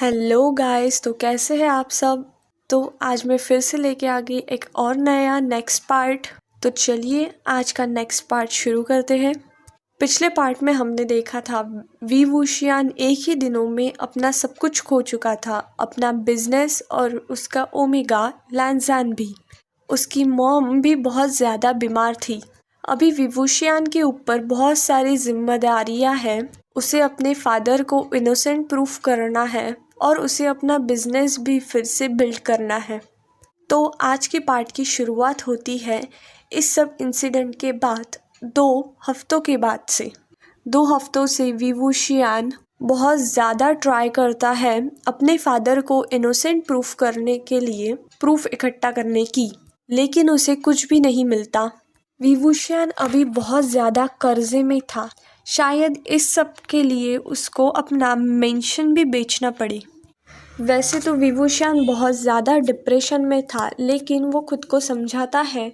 Hello guys, तो कैसे हैं आप सब। तो आज मैं फिर से लेके आ गई एक और नया नेक्स्ट पार्ट। तो चलिए आज का नेक्स्ट पार्ट शुरू करते हैं। पिछले पार्ट में हमने देखा था वी वूशियान एक ही दिनों में अपना सब कुछ खो चुका था, अपना बिजनेस और उसका ओमेगा लैंजान भी। उसकी मॉम भी बहुत ज़्यादा बीमार थी। अभी विवूशियान के ऊपर बहुत सारी जिम्मेदारियां हैं। उसे अपने फादर को इनोसेंट प्रूफ करना है और उसे अपना बिजनेस भी फिर से बिल्ड करना है। तो आज की पार्ट की शुरुआत होती है इस सब इंसिडेंट के बाद 2 हफ्तों के बाद से। 2 हफ्तों से विवूशियान बहुत ज़्यादा ट्राई करता है अपने फादर को इनोसेंट प्रूफ करने के लिए, प्रूफ इकट्ठा करने की, लेकिन उसे कुछ भी नहीं मिलता। विवूशियान अभी बहुत ज़्यादा कर्जे में था। शायद इस सब के लिए उसको अपना मेंशन भी बेचना पड़े। वैसे तो विवूशियान बहुत ज़्यादा डिप्रेशन में था, लेकिन वो खुद को समझाता है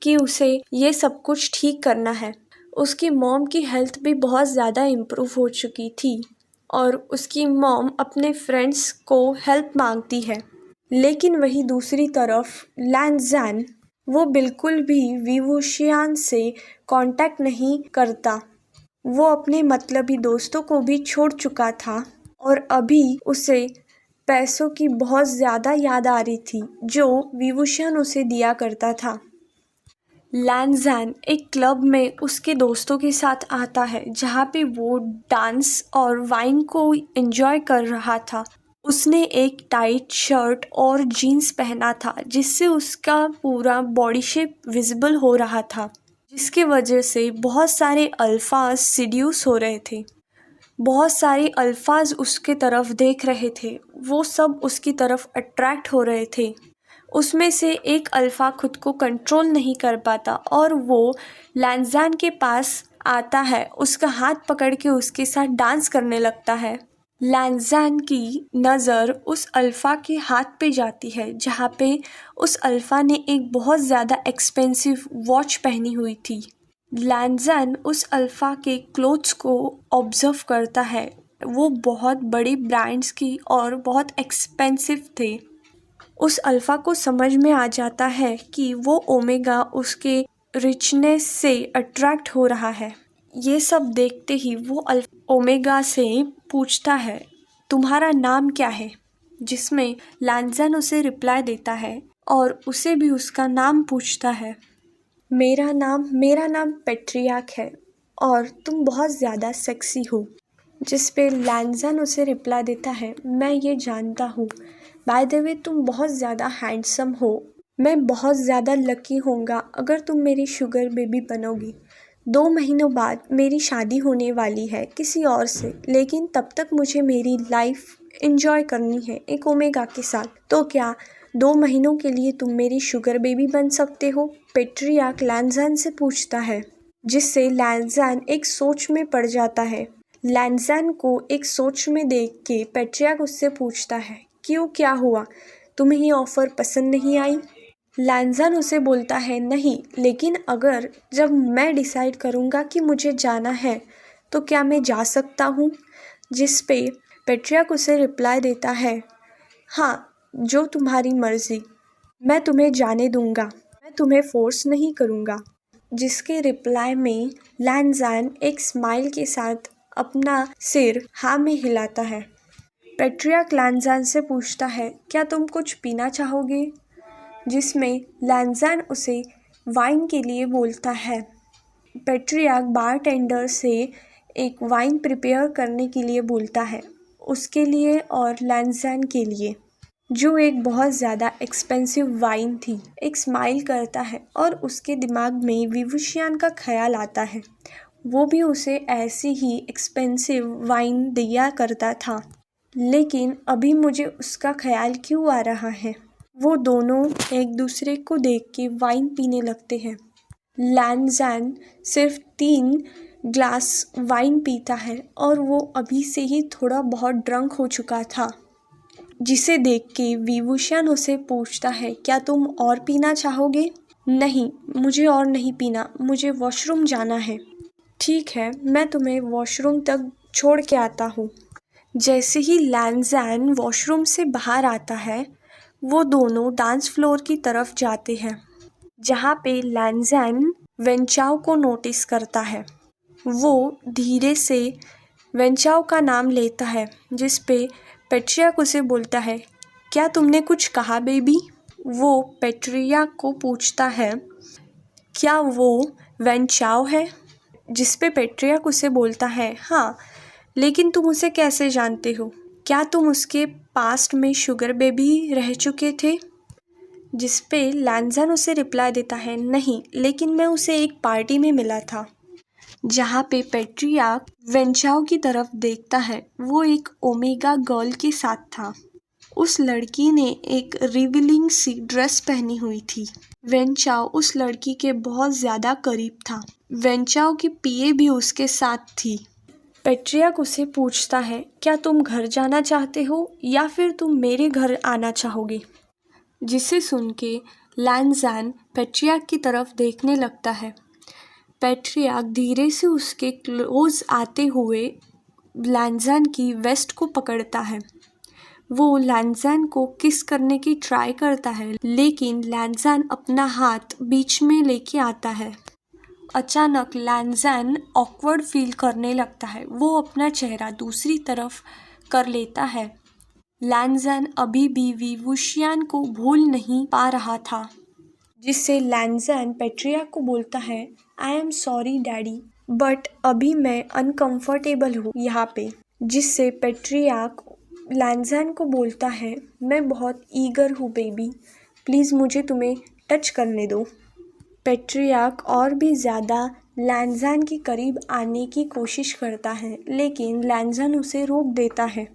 कि उसे ये सब कुछ ठीक करना है। उसकी मॉम की हेल्थ भी बहुत ज़्यादा इम्प्रूव हो चुकी थी और उसकी मॉम अपने फ्रेंड्स को हेल्प मांगती है। लेकिन वही दूसरी तरफ लैंजान, वो बिल्कुल भी विवूशियान से कांटेक्ट नहीं करता। वो अपने मतलबी दोस्तों को भी छोड़ चुका था और अभी उसे पैसों की बहुत ज़्यादा याद आ रही थी जो विवूशियान उसे दिया करता था। लैंजान एक क्लब में उसके दोस्तों के साथ आता है जहाँ पे वो डांस और वाइन को एंजॉय कर रहा था। उसने एक टाइट शर्ट और जीन्स पहना था जिससे उसका पूरा बॉडी शेप विजिबल हो रहा था, जिसकी वजह से बहुत सारे अल्फाज सिड्यूस हो रहे थे। बहुत सारे अल्फाज उसके तरफ देख रहे थे, वो सब उसकी तरफ अट्रैक्ट हो रहे थे। उसमें से एक अल्फा खुद को कंट्रोल नहीं कर पाता और वो लैंजान के पास आता है, उसका हाथ पकड़ के उसके साथ डांस करने लगता है। लैंजान की नज़र उस अल्फ़ा के हाथ पे जाती है जहाँ पे उस अल्फ़ा ने एक बहुत ज़्यादा एक्सपेंसिव वॉच पहनी हुई थी। लैंजान उस अल्फ़ा के क्लोथ्स को ऑब्जर्व करता है। वो बहुत बड़ी ब्रांड्स की और बहुत एक्सपेंसिव थे। उस अल्फ़ा को समझ में आ जाता है कि वो ओमेगा उसके रिचनेस से अट्रैक्ट हो रहा है। ये सब देखते ही वो ओमेगा से पूछता है, तुम्हारा नाम क्या है? जिसमें लैंजान उसे रिप्लाई देता है और उसे भी उसका नाम पूछता है। मेरा नाम पेट्रियाक है और तुम बहुत ज़्यादा सेक्सी हो। जिस पे लैंजान उसे रिप्लाई देता है, मैं ये जानता हूँ। बाय द वे तुम बहुत ज़्यादा हैंडसम हो। मैं बहुत ज़्यादा लकी होऊंगा अगर तुम मेरी शुगर बेबी बनोगी। 2 महीनों बाद मेरी शादी होने वाली है किसी और से, लेकिन तब तक मुझे मेरी लाइफ एंजॉय करनी है एक ओमेगा के साथ। तो क्या 2 महीनों के लिए तुम मेरी शुगर बेबी बन सकते हो? पेट्रियाक लैंजान से पूछता है, जिससे लैंजान एक सोच में पड़ जाता है। लैंजान को एक सोच में देख के पेट्रियाक उससे पूछता है, क्यों, क्या हुआ? तुम्हें ये ऑफ़र पसंद नहीं आई? लैंजान उसे बोलता है, नहीं, लेकिन अगर जब मैं डिसाइड करूँगा कि मुझे जाना है तो क्या मैं जा सकता हूँ? जिस पे पेट्रियाक उसे रिप्लाई देता है, हाँ, जो तुम्हारी मर्ज़ी, मैं तुम्हें जाने दूँगा, मैं तुम्हें फोर्स नहीं करूँगा। जिसके रिप्लाई में लैंजान एक स्माइल के साथ अपना सिर हाँ में हिलाता है। पेट्रियाक लैंजान से पूछता है, क्या तुम कुछ पीना चाहोगे? जिसमें लैंजान उसे वाइन के लिए बोलता है। पेट्रियाक बारटेंडर से एक वाइन प्रिपेयर करने के लिए बोलता है, उसके लिए और लैंजान के लिए, जो एक बहुत ज़्यादा एक्सपेंसिव वाइन थी। एक स्माइल करता है और उसके दिमाग में विवूशियान का ख्याल आता है। वो भी उसे ऐसी ही एक्सपेंसिव वाइन दिया करता था, लेकिन अभी मुझे उसका ख्याल क्यों आ रहा है? वो दोनों एक दूसरे को देख के वाइन पीने लगते हैं। लैंजान सिर्फ 3 ग्लास वाइन पीता है और वो अभी से ही थोड़ा बहुत ड्रंक हो चुका था। जिसे देख के विवूशियान उसे पूछता है, क्या तुम और पीना चाहोगे? नहीं, मुझे और नहीं पीना, मुझे वॉशरूम जाना है। ठीक है, मैं तुम्हें वॉशरूम तक छोड़ के आता हूँ। जैसे ही लैंज़ैन वॉशरूम से बाहर आता है, वो दोनों डांस फ्लोर की तरफ जाते हैं, जहाँ पे लैंज़ैन वेंचाओ को नोटिस करता है। वो धीरे से वेंचाओ का नाम लेता है, जिस पे पेट्रियाक उसे बोलता है, क्या तुमने कुछ कहा बेबी? वो पेट्रियाक को पूछता है, क्या वो वेंचाओ है? जिस पे पेट्रियाक उसे बोलता है, हाँ, लेकिन तुम उसे कैसे जानते हो? क्या तुम उसके पास्ट में शुगर बेबी रह चुके थे? जिस पे लैंज़ैन उसे रिप्लाई देता है, नहीं, लेकिन मैं उसे एक पार्टी में मिला था। जहाँ पे पेट्रियाक वेंचाओ की तरफ देखता है, वो एक ओमेगा गर्ल के साथ था। उस लड़की ने एक रिवीलिंग सी ड्रेस पहनी हुई थी। वेंचाओ उस लड़की के बहुत ज़्यादा करीब था। वेंचाओ की पीए भी उसके साथ थी। पेट्रियाक उसे पूछता है, क्या तुम घर जाना चाहते हो या फिर तुम मेरे घर आना चाहोगे? जिसे सुन के लैंज़ैन पेट्रियाक की तरफ देखने लगता है। पेट्रियाक धीरे से उसके क्लोज आते हुए लैंज़ैन की वेस्ट को पकड़ता है। वो लैंज़ैन को किस करने की ट्राई करता है, लेकिन लैंज़ैन अपना हाथ बीच में लेके आता है। अचानक लैंज़ैन ऑकवर्ड फील करने लगता है। वो अपना चेहरा दूसरी तरफ कर लेता है। लैंज़ैन अभी भी विवुशियान को भूल नहीं पा रहा था, जिससे लैंज़ैन पेट्रियाक को बोलता है, I am sorry daddy, but अभी मैं अनकंफर्टेबल हूँ यहाँ पे। जिससे पेट्रियाक लैंज़ैन को बोलता है, मैं बहुत ईगर हूँ बेबी, प्लीज़ मुझे तुम्हें टच करने दो। पेट्रियाक और भी ज़्यादा लैंज़ैन के करीब आने की कोशिश करता है, लेकिन लैंज़ैन उसे रोक देता है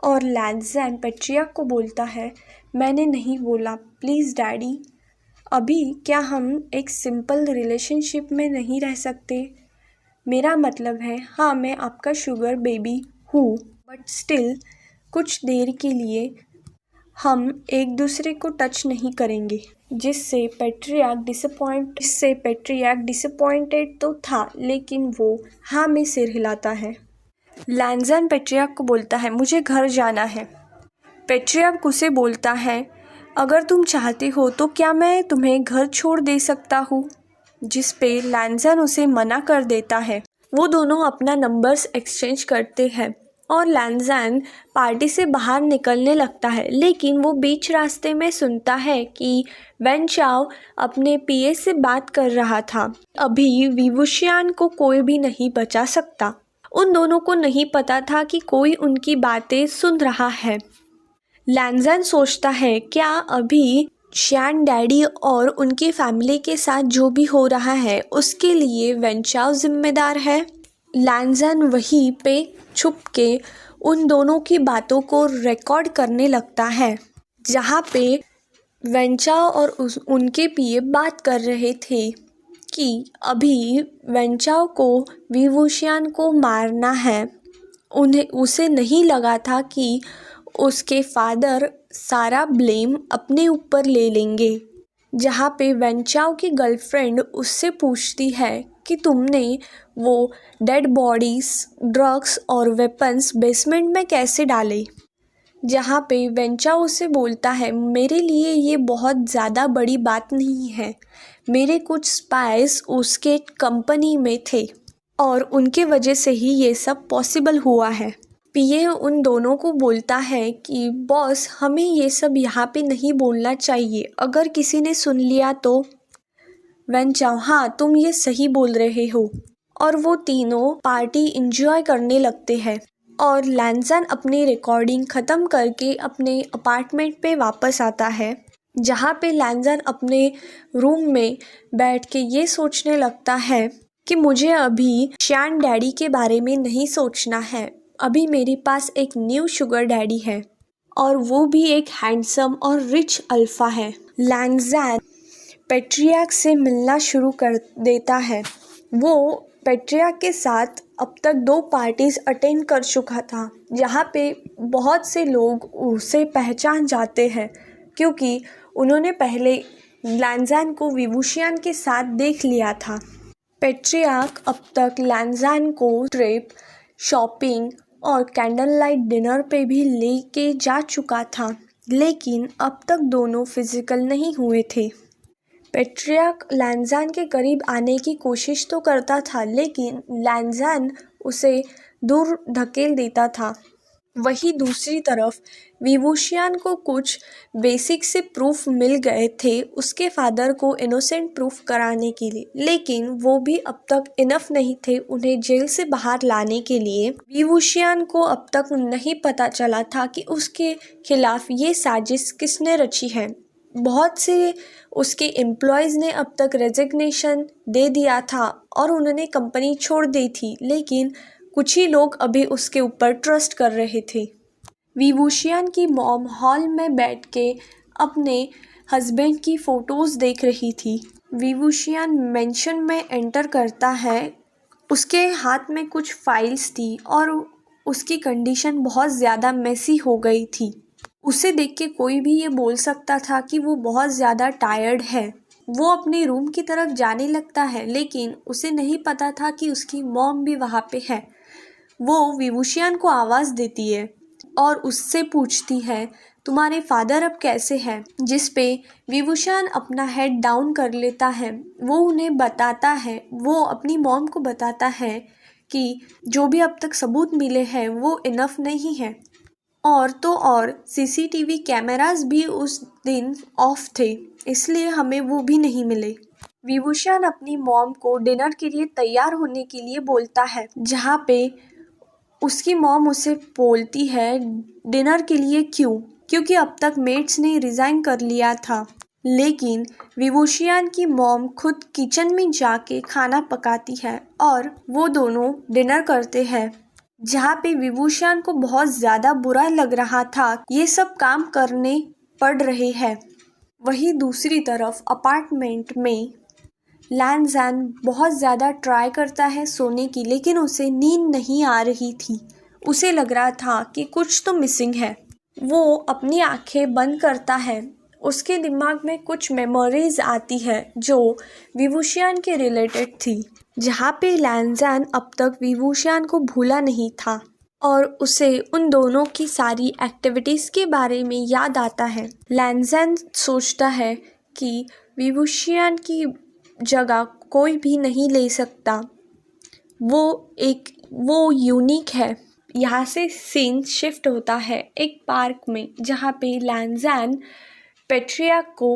और लैंज़ैन पेट्रियाक को बोलता है, मैंने नहीं बोला, प्लीज़ डैडी, अभी क्या हम एक सिंपल रिलेशनशिप में नहीं रह सकते? मेरा मतलब है, हाँ, मैं आपका शुगर बेबी हूँ, बट स्टिल कुछ देर के लिए हम एक दूसरे को टच नहीं करेंगे। जिससे पेट्रियाक डिसअपॉइंटेड तो था, लेकिन वो हाँ में सिर हिलाता है। लैंज़ैन पेट्रियाक को बोलता है, मुझे घर जाना है। पेट्रियाक उसे बोलता है, अगर तुम चाहते हो तो क्या मैं तुम्हें घर छोड़ दे सकता हूँ? जिस पे लैंज़ैन उसे मना कर देता है। वो दोनों अपना नंबर्स एक्सचेंज करते हैं और लैंज़ैन पार्टी से बाहर निकलने लगता है, लेकिन वो बीच रास्ते में सुनता है कि वेंचाओ अपने पीए से बात कर रहा था। अभी विवुशियान को कोई भी नहीं बचा सकता। उन दोनों को नहीं पता था कि कोई उनकी बातें सुन रहा है। लैंज़ैन सोचता है, क्या अभी शियान डैडी और उनकी फैमिली के साथ जो भी हो रहा है उसके लिए वेंचाओ जिम्मेदार है? लैंज़ैन वहीं पे छुप के उन दोनों की बातों को रिकॉर्ड करने लगता है, जहाँ पे वेंचाओ और उनके पीए बात कर रहे थे कि अभी वेंचाओ को विवुशियान को मारना है। उसे नहीं लगा था कि उसके फादर सारा ब्लेम अपने ऊपर ले लेंगे। जहाँ पे वेंचाओ की गर्लफ्रेंड उससे पूछती है कि तुमने वो डेड बॉडीज, ड्रग्स और वेपन्स बेसमेंट में कैसे डाले? जहाँ पे वेंचाओ उसे बोलता है, मेरे लिए ये बहुत ज़्यादा बड़ी बात नहीं है, मेरे कुछ स्पाइस उसके कंपनी में थे और उनके वजह से ही ये सब पॉसिबल हुआ है। पीए उन दोनों को बोलता है कि बॉस, हमें ये सब यहाँ पे नहीं बोलना चाहिए, अगर किसी ने सुन लिया तो। वेंचाओ, हाँ, तुम ये सही बोल रहे हो। और वो तीनों पार्टी एंजॉय करने लगते हैं और लैंज़ैन अपनी रिकॉर्डिंग ख़त्म करके अपने अपार्टमेंट पे वापस आता है, जहाँ पे लैंज़ैन अपने रूम में बैठ के ये सोचने लगता है कि मुझे अभी शियान डैडी के बारे में नहीं सोचना है। अभी मेरे पास एक न्यू शुगर डैडी है और वो भी एक हैंडसम और रिच अल्फ़ा है। लैंज़ैन पेट्रियाक से मिलना शुरू कर देता है। वो पेट्रियाक के साथ अब तक 2 पार्टीज़ अटेंड कर चुका था, जहाँ पे बहुत से लोग उसे पहचान जाते हैं, क्योंकि उन्होंने पहले लैंज़ैन को विवुशियान के साथ देख लिया था। पेट्रियाक अब तक लैंज़ैन को ट्रिप, शॉपिंग और कैंडल लाइट डिनर पे भी लेके जा चुका था, लेकिन अब तक दोनों फिजिकल नहीं हुए थे। पेट्रियार्क लैंज़ान के करीब आने की कोशिश तो करता था, लेकिन लैंज़ान उसे दूर धकेल देता था। वहीं दूसरी तरफ विवुशियान को कुछ बेसिक से प्रूफ मिल गए थे उसके फादर को इनोसेंट प्रूफ कराने के लिए, लेकिन वो भी अब तक इनफ नहीं थे उन्हें जेल से बाहर लाने के लिए। विवुशियान को अब तक नहीं पता चला था कि उसके खिलाफ ये साजिश किसने रची है। बहुत से उसके एम्प्लॉयज़ ने अब तक रेजिग्नेशन दे दिया था और उन्होंने कंपनी छोड़ दी थी, लेकिन कुछ ही लोग अभी उसके ऊपर ट्रस्ट कर रहे थे। विवुशियान की मॉम हॉल में बैठ के अपने हस्बैंड की फ़ोटोज़ देख रही थी। विवुशियान मेंशन में एंटर करता है। उसके हाथ में कुछ फाइल्स थी और उसकी कंडीशन बहुत ज़्यादा मेसी हो गई थी। उसे देख के कोई भी ये बोल सकता था कि वो बहुत ज़्यादा टायर्ड है। वो अपने रूम की तरफ जाने लगता है, लेकिन उसे नहीं पता था कि उसकी मॉम भी वहाँ पे है। वो विवुशियान को आवाज़ देती है और उससे पूछती है, तुम्हारे फादर अब कैसे हैं? जिस पे विवुशियान अपना हेड डाउन कर लेता है। वो उन्हें बताता है, वो अपनी मॉम को बताता है कि जो भी अब तक सबूत मिले हैं वो इनफ नहीं है। और तो और सीसीटीवी कैमरास भी उस दिन ऑफ थे, इसलिए हमें वो भी नहीं मिले। विवुशियान अपनी मॉम को डिनर के लिए तैयार होने के लिए बोलता है, जहाँ पे उसकी मॉम उसे बोलती है डिनर के लिए क्यों, क्योंकि अब तक मेट्स ने रिज़ाइन कर लिया था। लेकिन विवुशियान की मॉम खुद किचन में जाके खाना पकाती है और वो दोनों डिनर करते हैं, जहाँ पे विवुशियान को बहुत ज़्यादा बुरा लग रहा था ये सब काम करने पड़ रहे हैं। वहीं दूसरी तरफ अपार्टमेंट में लैंज़ान बहुत ज़्यादा ट्राई करता है सोने की, लेकिन उसे नींद नहीं आ रही थी। उसे लग रहा था कि कुछ तो मिसिंग है। वो अपनी आंखें बंद करता है। उसके दिमाग में कुछ मेमोरीज आती है जो विवुशियान के रिलेटेड थी, जहाँ पे लैंज़ान अब तक विवुशियान को भूला नहीं था और उसे उन दोनों की सारी एक्टिविटीज़ के बारे में याद आता है। लैंज़ान सोचता है कि विवुशियान की जगह कोई भी नहीं ले सकता, वो यूनिक है। यहाँ से सीन शिफ्ट होता है एक पार्क में, जहाँ पे लैंज़ान पेट्रियार्क को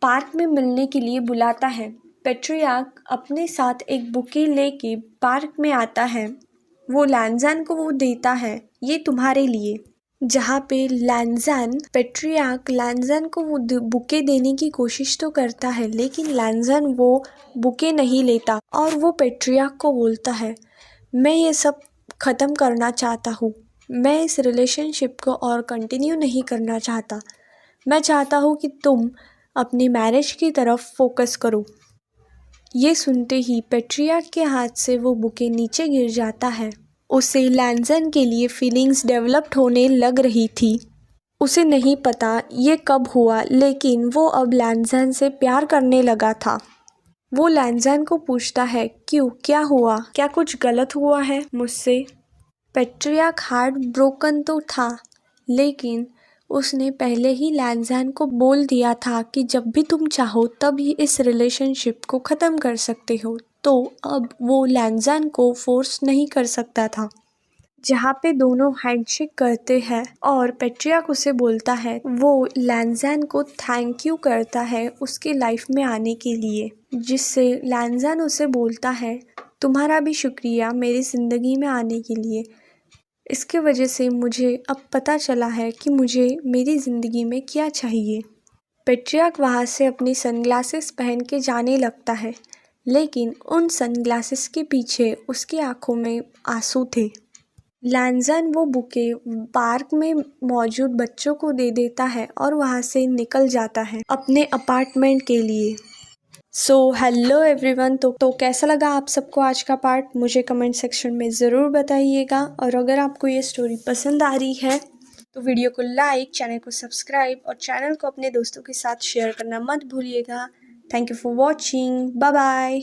पार्क में मिलने के लिए बुलाता है। पेट्रियार्क अपने साथ एक बुके लेके पार्क में आता है। वो लैंज़ान को वो देता है, ये तुम्हारे लिए। जहाँ पे पेट्रियार्क लैंज़ान को वो बुके देने की कोशिश तो करता है, लेकिन लैंज़ान वो बुके नहीं लेता और वो पेट्रियार्क को बोलता है, मैं ये सब ख़त्म करना चाहता हूँ। मैं इस रिलेशनशिप को और कंटिन्यू नहीं करना चाहता। मैं चाहता हूँ कि तुम अपनी मैरिज की तरफ फोकस करो। ये सुनते ही पेट्रियार्क के हाथ से वो बुके नीचे गिर जाता है। उसे लैंज़ान के लिए फीलिंग्स डेवलप्ड होने लग रही थी। उसे नहीं पता ये कब हुआ, लेकिन वो अब लैंज़ान से प्यार करने लगा था। वो लैंज़ान को पूछता है, क्यों, क्या हुआ, क्या कुछ गलत हुआ है मुझसे? पेट्रियार्क हार्ट ब्रोकन तो था, लेकिन उसने पहले ही लैंज़ान को बोल दिया था कि जब भी तुम चाहो तब ही इस रिलेशनशिप को ख़त्म कर सकते हो, तो अब वो लैंज़ान को फोर्स नहीं कर सकता था। जहाँ पे दोनों हैंडशेक करते हैं और पेट्रियार्क उसे बोलता है, वो लैंज़ान को थैंक यू करता है उसके लाइफ में आने के लिए, जिससे लैंज़ान उसे बोलता है, तुम्हारा भी शुक्रिया मेरी ज़िंदगी में आने के लिए। इसके वजह से मुझे अब पता चला है कि मुझे मेरी ज़िंदगी में क्या चाहिए। पेट्रियार्क वहाँ से अपनी सनग्लासेस पहन के जाने लगता है, लेकिन उन सनग्लासेस के पीछे उसकी आंखों में आंसू थे। लैंज़ान वो बुके पार्क में मौजूद बच्चों को दे देता है और वहाँ से निकल जाता है अपने अपार्टमेंट के लिए। सो हेलो एवरीवन, तो कैसा लगा आप सबको आज का पार्ट, मुझे कमेंट सेक्शन में ज़रूर बताइएगा। और अगर आपको ये स्टोरी पसंद आ रही है तो वीडियो को लाइक, चैनल को सब्सक्राइब और चैनल को अपने दोस्तों के साथ शेयर करना मत भूलिएगा। Thank you for watching, bye bye.